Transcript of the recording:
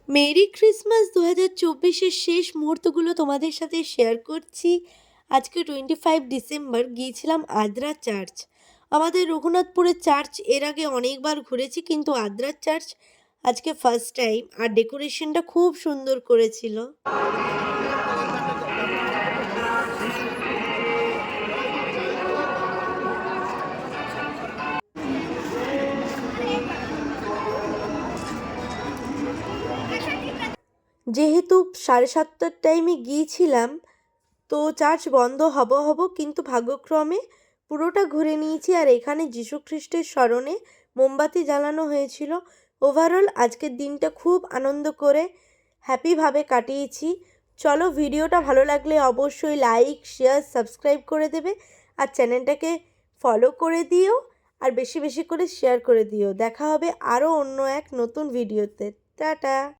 Merry Christmas 2024-এর শেষ মুহূর্তগুলো তোমাদের সাথে শেয়ার করছি। আজকে 25 ডিসেম্বর গিয়েছিলাম আদ্রা চার্চ। আমাদের রঘুনাথপুরের চার্চ এর আগে অনেকবার ঘুরেছি, কিন্তু আদ্রা চার্চ আজকে ফার্স্ট টাইম। আর ডেকোরেশনটা খুব সুন্দর করেছিল। যেহেতু 7:30টার টাইমে গিয়েছিলাম, তো চার্চ বন্ধ হব কিন্তু ভাগ্যক্রমে পুরোটা ঘুরে নিয়েছি। আর এখানে যীশুখ্রিস্টের স্মরণে মোমবাতি জ্বালানো হয়েছিল। ওভারঅল আজকের দিনটা খুব আনন্দ করে হ্যাপিভাবে কাটিয়েছি। চলো, ভিডিওটা ভালো লাগলে অবশ্যই লাইক, শেয়ার, সাবস্ক্রাইব করে দেবে। আর চ্যানেলটাকে ফলো করে দিও, আর বেশি বেশি করে শেয়ার করে দিও। দেখা হবে আরও অন্য এক নতুন ভিডিওতে। টাটা।